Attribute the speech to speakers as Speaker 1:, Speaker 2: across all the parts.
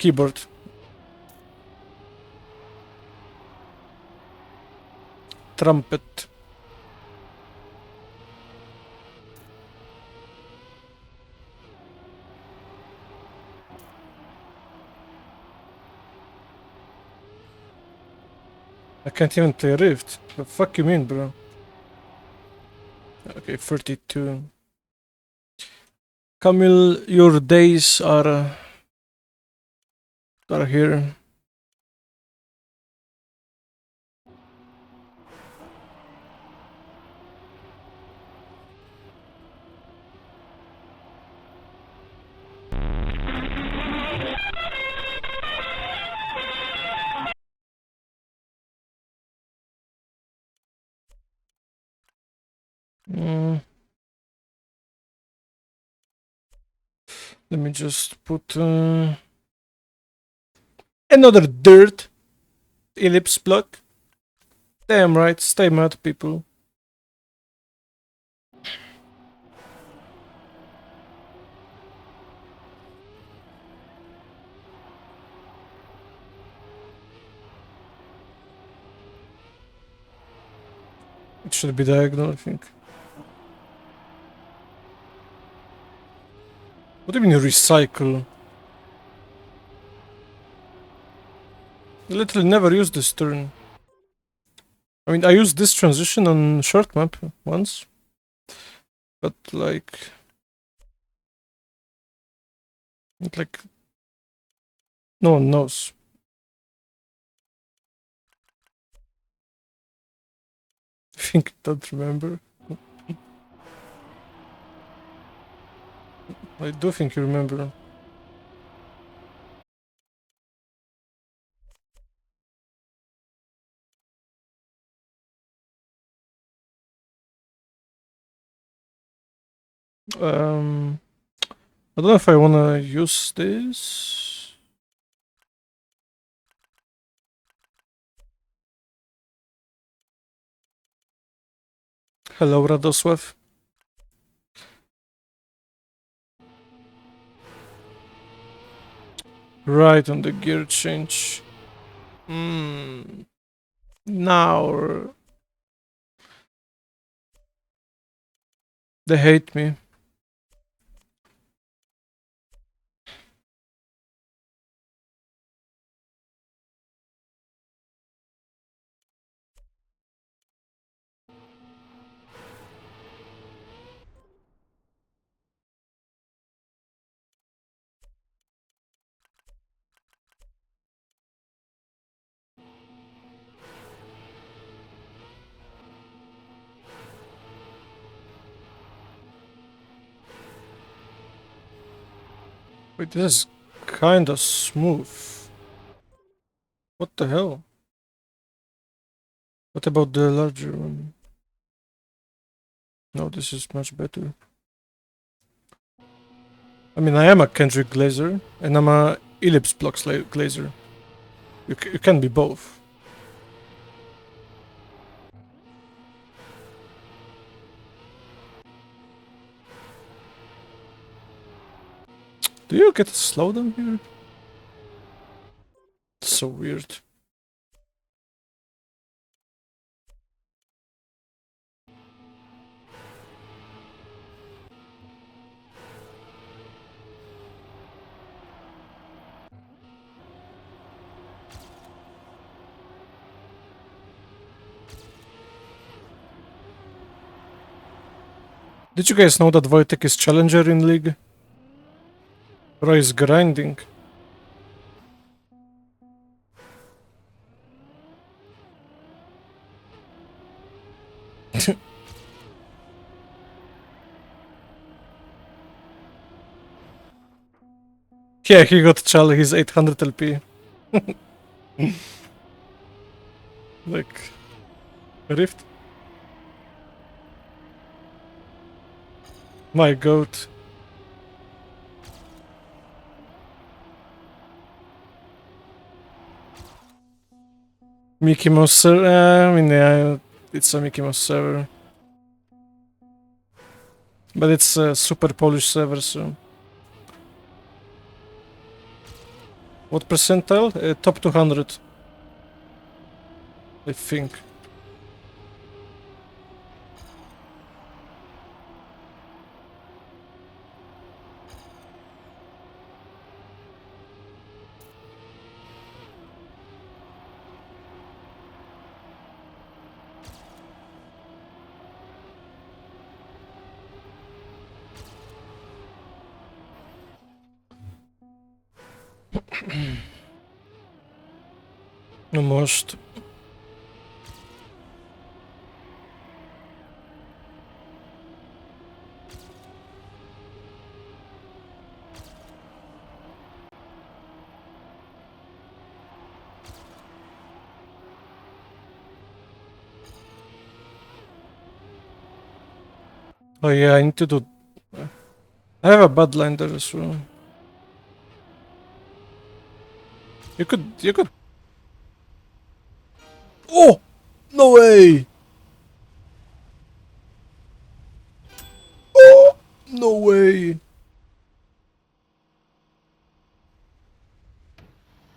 Speaker 1: keyboard. Trumpet. I can't even play Rift. The fuck you mean, bro? Okay, 32. Camille, your days are here. Let me just put another dirt ellipse block. Damn right, stay mad, people. It should be diagonal, I think. What do you mean recycle? I literally never used this turn. I mean, I used this transition on short map once. But like... no one knows. I think I don't remember. I do think you remember. I don't know if I wanna use this. Hello, Radosław. Right on the gear change. Now they hate me. Wait, this is kinda smooth. What the hell? What about the larger one? No, this is much better. I mean, I am a Kendrick Glazer, and I'm a Ellipse Blocks Glazer. You can be both. Do you get a slowdown here? It's so weird. Did you guys know that Wojtek is challenger in league? Roy is grinding. Yeah, he got chal, he's 800 LP. Like... Rift? My goat. Mickey Mouse server? I mean, yeah, it's a Mickey Mouse server. But it's a super Polish server, so... What percentile? Top 200. I think. Almost. Oh yeah, I need to do... I have a bad line there as well. You could... Oh! No way! Oh! No way!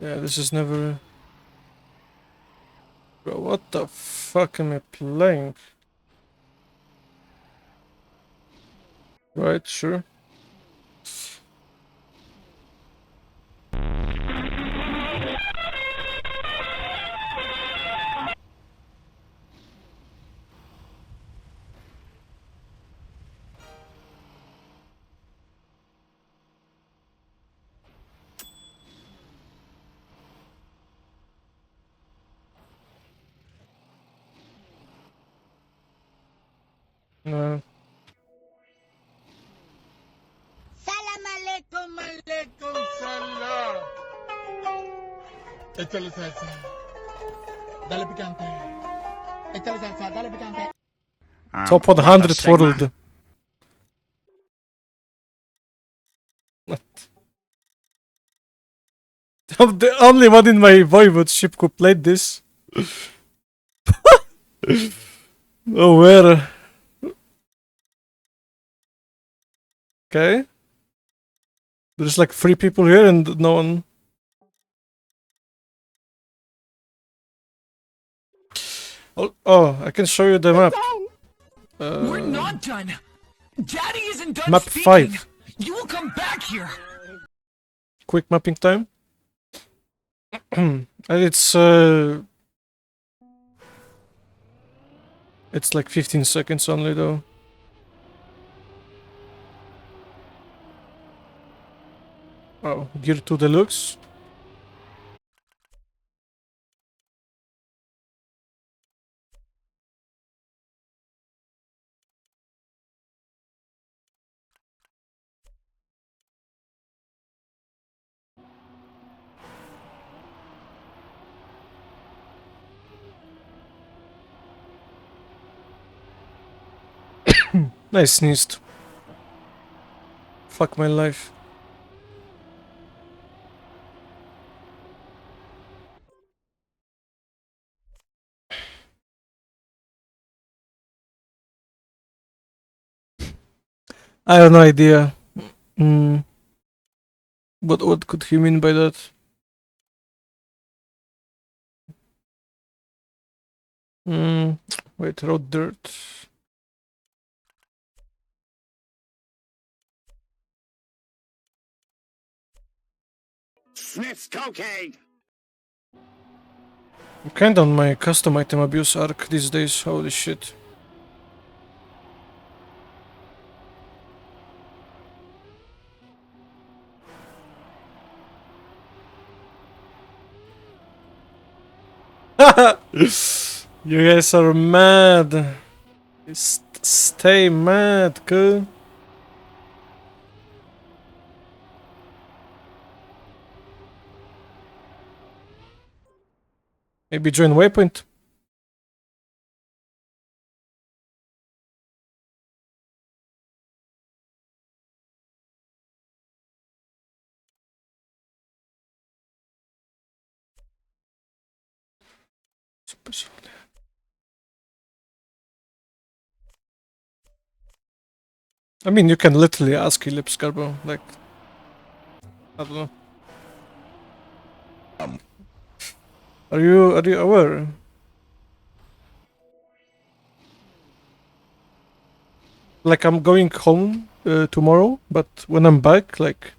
Speaker 1: Yeah, this is never... Bro, what the fuck am I playing? Right, sure. No.
Speaker 2: Salam alaikum, alaikum salam. Échale salsa. Dale picante. Échale salsa, dale picante.
Speaker 1: Top 100 world. What? I'm the only one in my voivodeship who played this. Oh, where? Okay. There's like 3 people here and no one... Oh, I can show you the map.
Speaker 3: We're not done. Daddy isn't done
Speaker 1: Map
Speaker 3: speaking.
Speaker 1: 5.
Speaker 3: You will come back here.
Speaker 1: Quick mapping time. And it's like 15 seconds only though. Oh, Gear 2 Deluxe. I sneezed. Fuck my life. I have no idea. What could he mean by that? Wait, road dirt.
Speaker 4: Sniffs cocaine.
Speaker 1: I'm kinda on my custom item abuse arc these days, holy shit. You guys are mad. Stay mad, cool. Maybe join Waypoint. I mean, you can literally ask Ellipse Garbo, like, I don't know. Are you aware? Like I'm going home tomorrow, but when I'm back, like,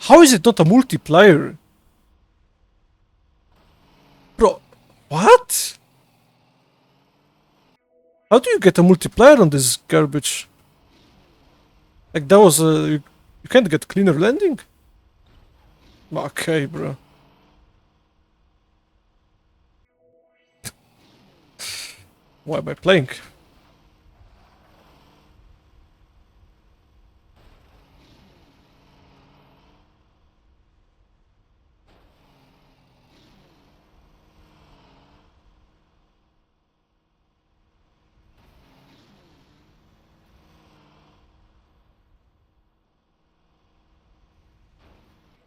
Speaker 1: how is it not a multiplier? Bro, what? How do you get a multiplier on this garbage? Like that was a... You can't get cleaner landing? Okay, bro. Why am I playing?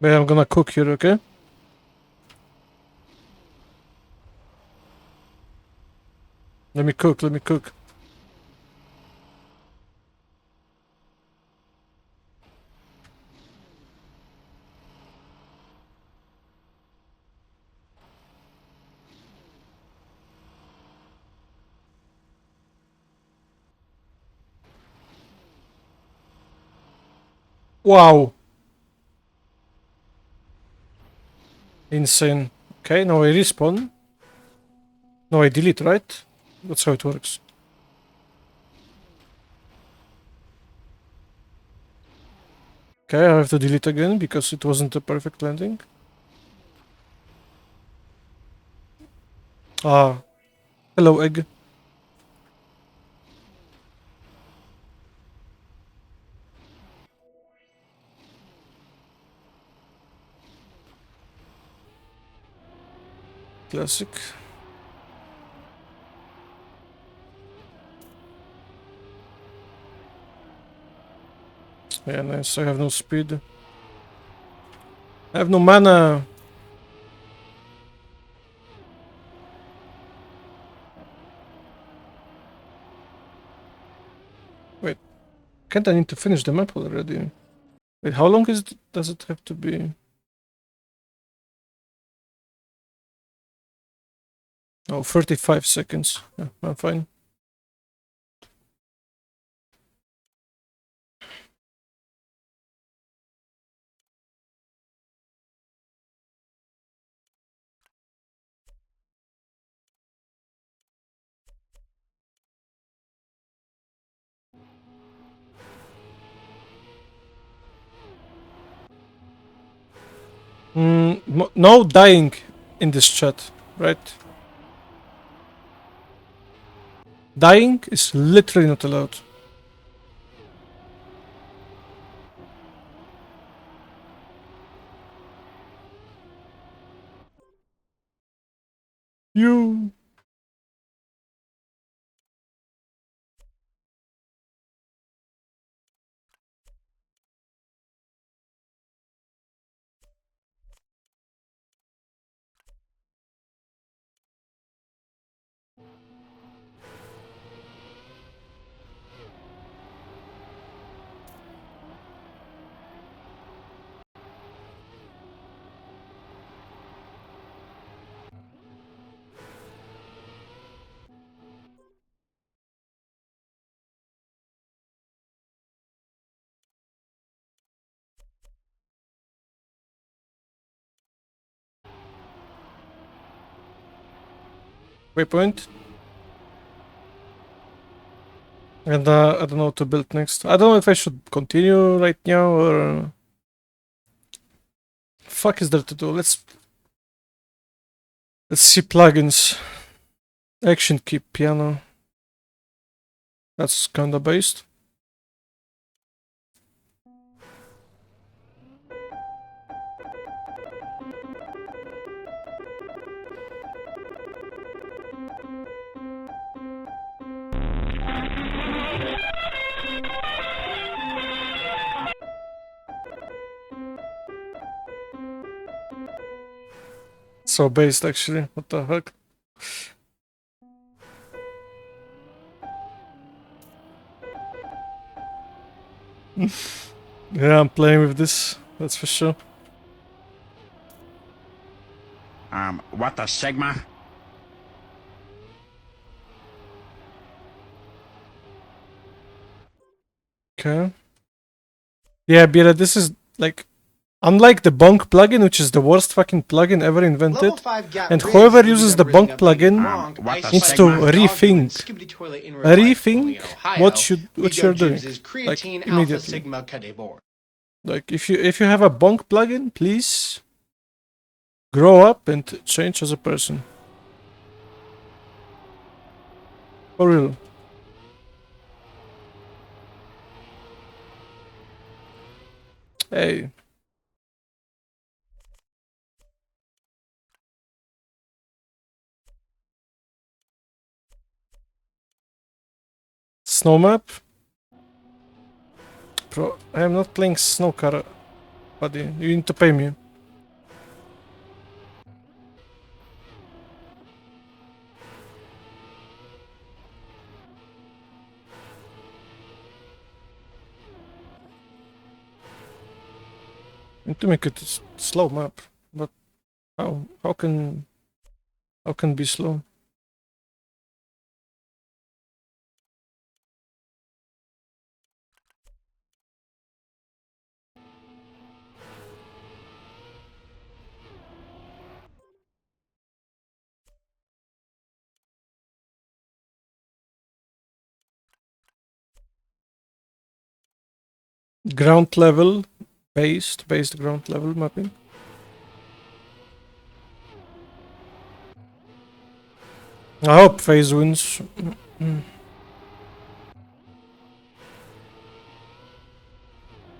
Speaker 1: But I'm gonna cook here, okay? Let me cook, let me cook. Wow. Insane. Okay, now I respawn. No, I delete, right? That's how it works. Okay, I have to delete again because it wasn't a perfect landing. Ah. Hello, egg. Classic. Yeah, nice. I have no speed. I have no mana. Wait. Can't I need to finish the map already? Wait, how long is it, does it have to be? Oh, 35 seconds. Yeah, I'm fine. No dying in this chat, right? Dying is literally not allowed. You. Waypoint. And I don't know what to build next. I don't know if I should continue right now or... Fuck is there to do? Let's see plugins. Action key piano. That's kinda based. So based actually. What the heck? Yeah, I'm playing with this. That's for sure.
Speaker 4: What the Sigma?
Speaker 1: Okay. Yeah, Bira, this is like unlike the bonk plugin, which is the worst fucking plugin ever invented. And whoever uses the bonk plugin needs to rethink what you're doing, like immediately. Like if you have a bonk plugin, please grow up and change as a person. For real. Hey. Snow map? Bro, I am not playing snowcar, buddy. You need to pay me. Need to make it slow map, but how can be slow? Ground level based ground level mapping. I hope FaZe wins.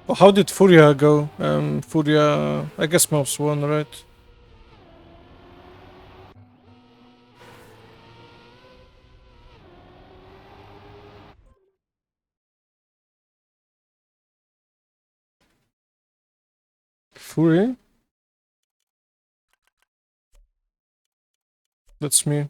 Speaker 1: Oh, how did Furia go? Furia, I guess Mouse won, right? Fury? That's me.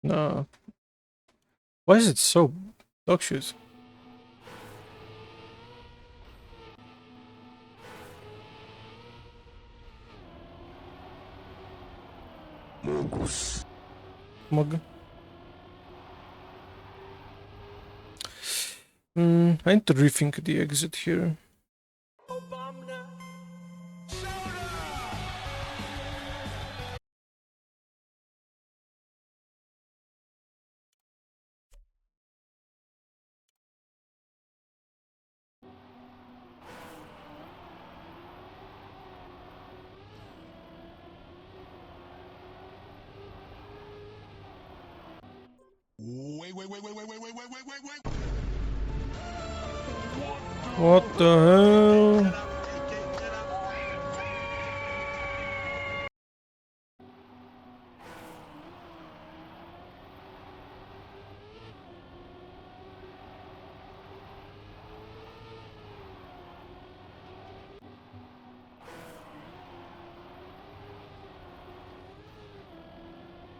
Speaker 1: No. Why is it so dog shit? Mug. I need to rethink the exit here.
Speaker 2: Wait.
Speaker 1: What the hell?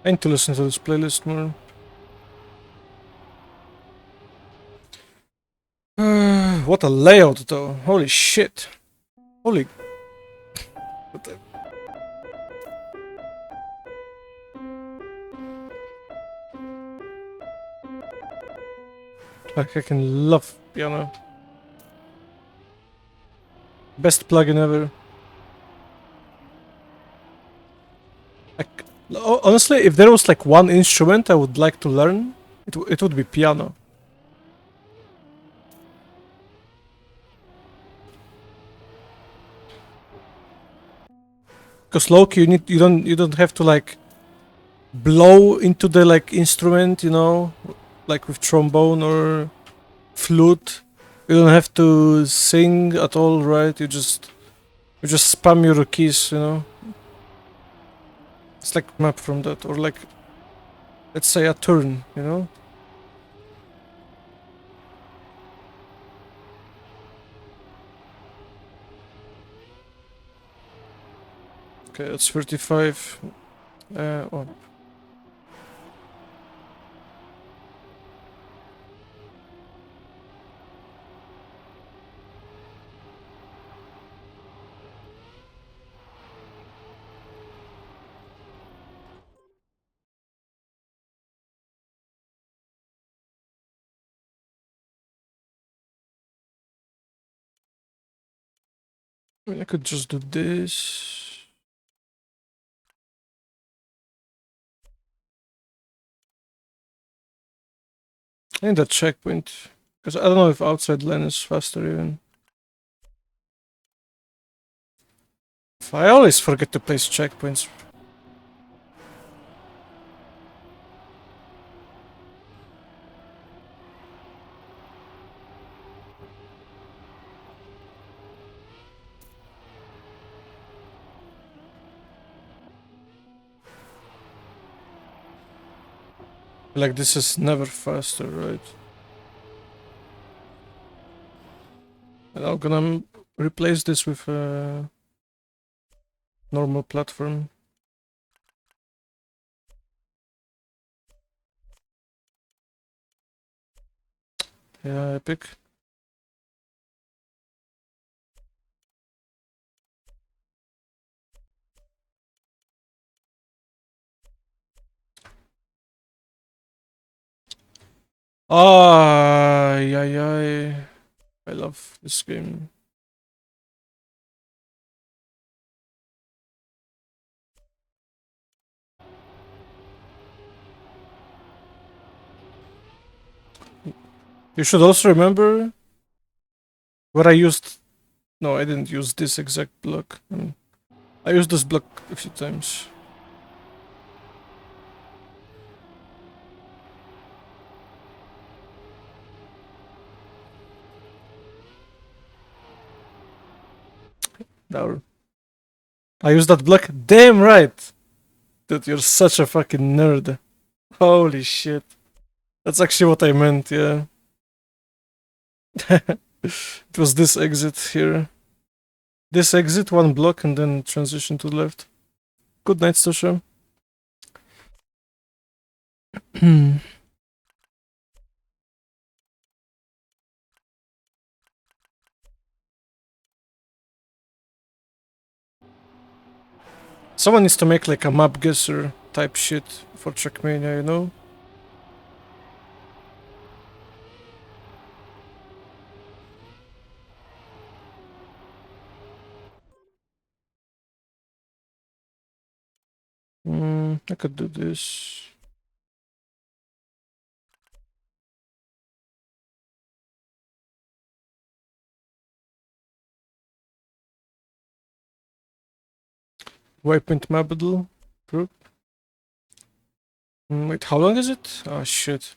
Speaker 1: I need to listen to this playlist more. What a layout though. Holy shit. Holy... What the... Like I can love piano. Best plugin ever. Like, honestly, if there was like one instrument I would like to learn, it would be piano. Because Loki, you don't have to like blow into the like instrument, you know, like with trombone or flute. You don't have to sing at all, right? You just spam your keys, you know. It's like map from that, or like, let's say a turn, you know? Okay, that's 35. Oh. I mean, I could just do this. I need that checkpoint. Because I don't know if outside lane is faster even. I always forget to place checkpoints. Like, this is never faster, right? And I'm gonna replace this with a normal platform. Yeah, epic. Ay, ay, ay. I love this game. You should also remember where I used... No, I didn't use this exact block. I used this block a few times. Now, I used that block. Damn right! Dude, you're such a fucking nerd. Holy shit. That's actually what I meant, yeah. It was this exit here. This exit, one block, and then transition to the left. Good night, Stosha. Someone needs to make like a map guesser type shit for Trackmania, you know? I could do this. Waypoint Mabedel. Wait, how long is it? Oh shit.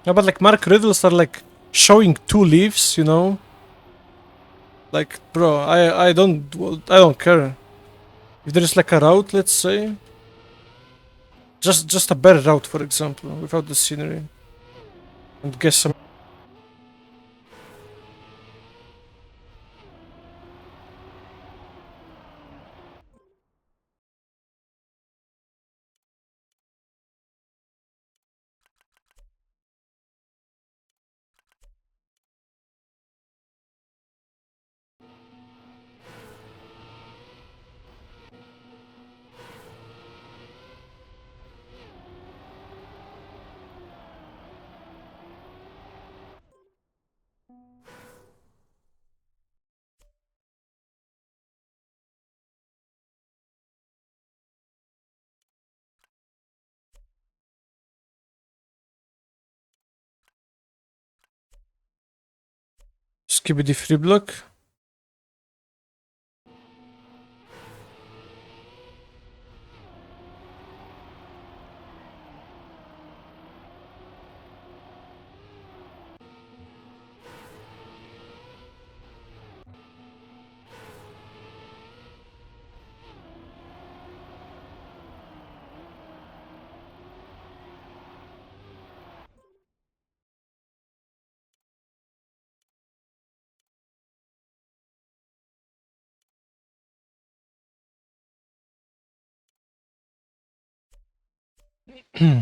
Speaker 1: Yeah, but like Mark Riddles are like showing two leaves, you know? Like, bro, I don't care. If there's like a route, let's say, just a better route, for example, without the scenery, and guess some. Skibidi free block.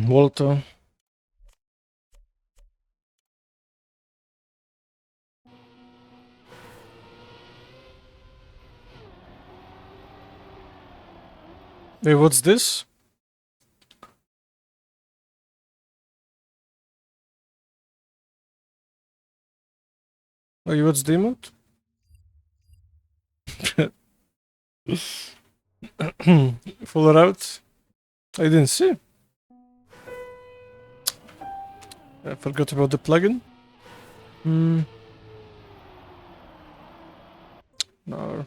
Speaker 1: Walter. Wait, what's this? Wait, what's the emote? Full out. I didn't see. I forgot about the plugin. No.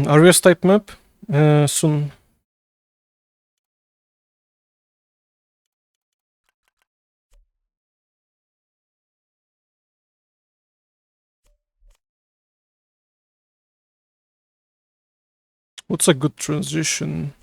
Speaker 1: Arias type map. Soon. What's a good transition?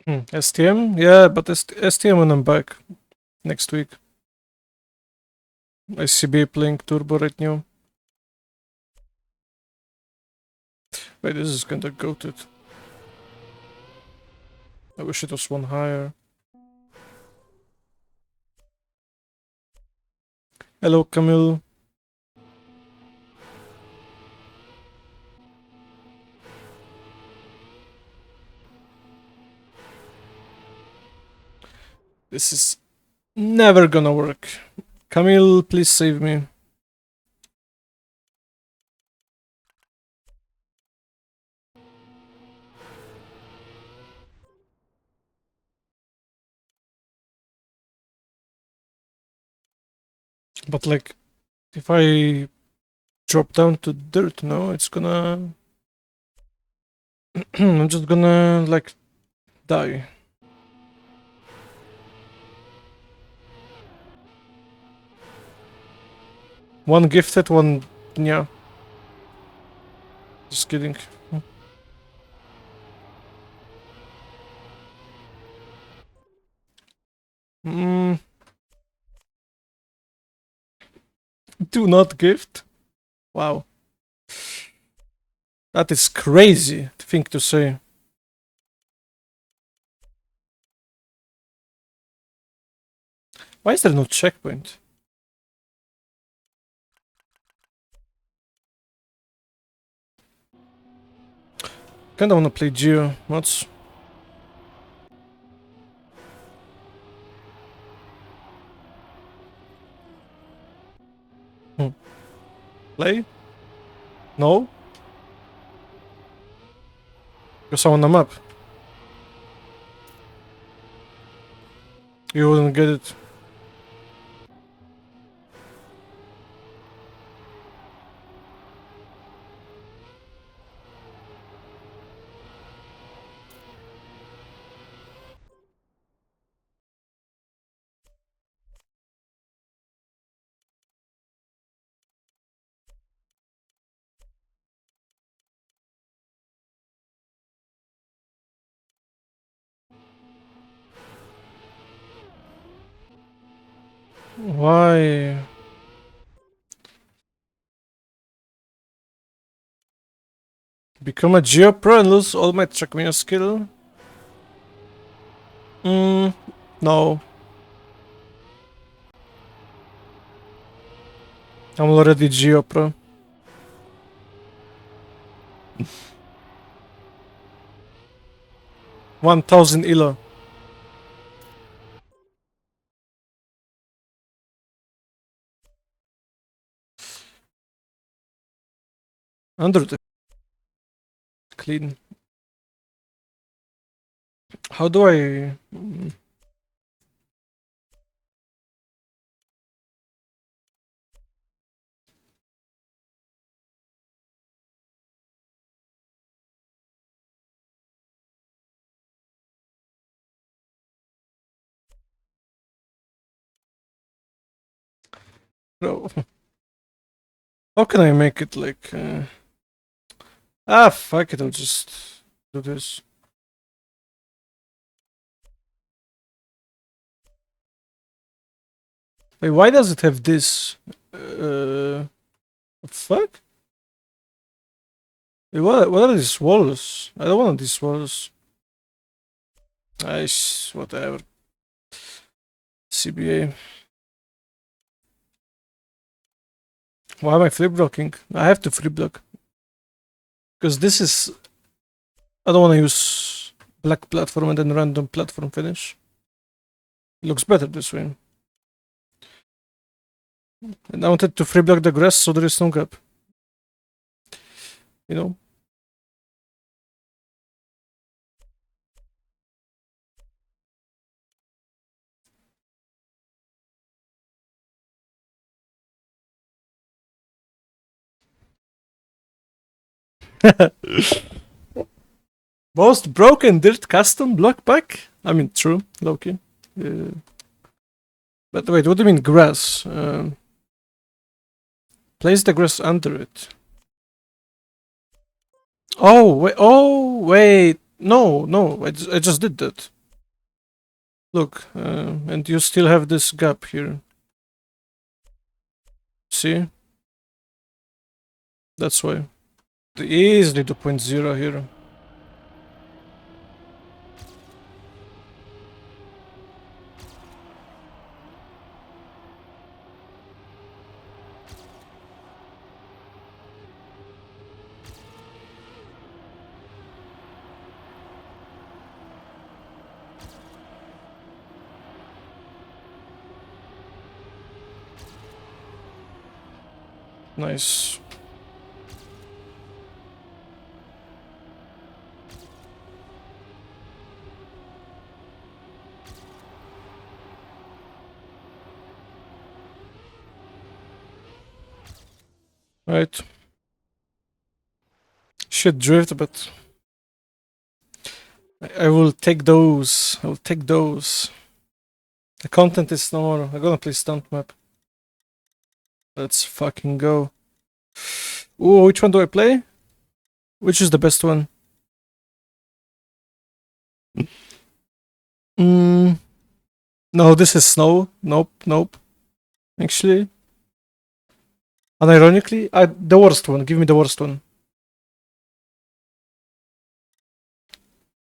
Speaker 1: STM? Yeah, but STM when I'm back next week. ICB playing Turbo right now. Wait, this is kinda goated. I wish it was one higher. Hello, Camille. This is never gonna work. Camille, please save me. But like, if I drop down to dirt now, it's gonna... I'm just gonna, like, die. One gifted, one... yeah. Just kidding. Do not gift? Wow. That is crazy thing to say. Why is there no checkpoint? Kinda wanna play Geo mods. Play? No? Because I'm on the map. You wouldn't get it. Why? Become a Geo Pro and lose all my Trackmania skill? No. I'm already Geo Pro. $1,000 ELO. Under the clean. How do I... Bro. How can I make it like... Ah, fuck it, I'll just do this. Wait, why does it have this? Fuck? Wait, what are these walls? I don't want these walls. Nice, whatever. CBA. Why am I free blocking? I have to free block. Because this is... I don't want to use black platform and then random platform finish. It looks better this way. And I wanted to free block the grass so there is no gap. You know? Most broken dirt custom block pack? I mean, true, Loki. But wait, what do you mean grass? Place the grass under it. Oh, wait. No, I just did that. Look, and you still have this gap here. See? That's why. Easily 2.0 here. Nice. Right. Should drift, but I will take those. I will take those. The content is no more. I'm gonna play stunt map. Let's fucking go. Ooh, which one do I play? Which is the best one? No, this is snow. Nope. Actually. Unironically, the worst one. Give me the worst one.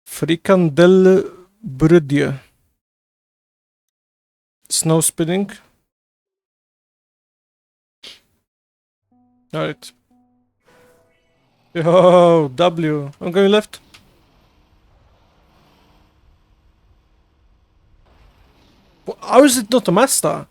Speaker 1: Fricandel Brudia. Snow spinning. Alright. Yo, W. I'm going left. How is it not a master?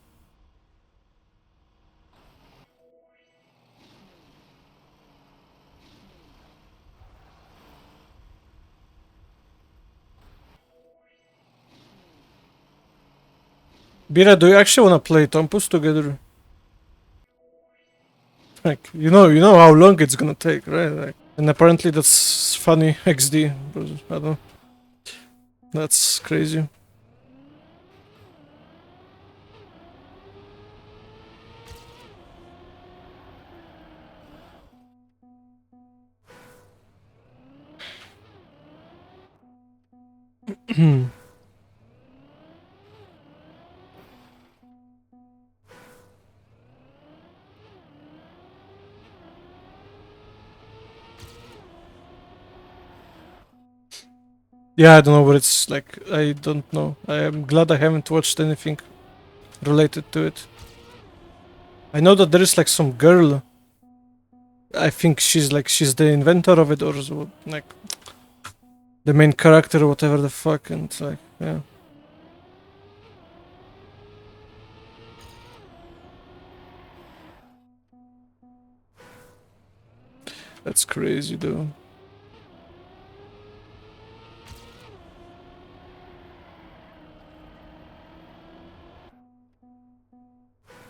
Speaker 1: Bira, do you actually want to play Tompus together? Like, you know how long it's gonna take, right? Like, and apparently that's funny XD. I don't know. That's crazy. Yeah, I don't know what it's like. I don't know. I am glad I haven't watched anything related to it. I know that there is like some girl. I think she's the inventor of it or like the main character or whatever the fuck, and like, yeah. That's crazy though.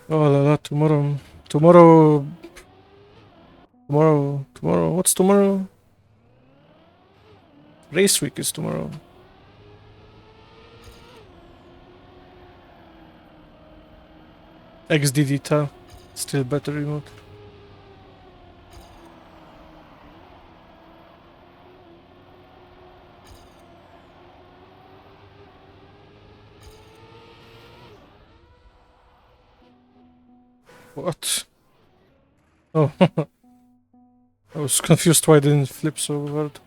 Speaker 1: Oh la la, tomorrow, what's tomorrow? Race week is tomorrow. XD Vita. Still better remote. What? Oh. I was confused why I didn't flip so hard.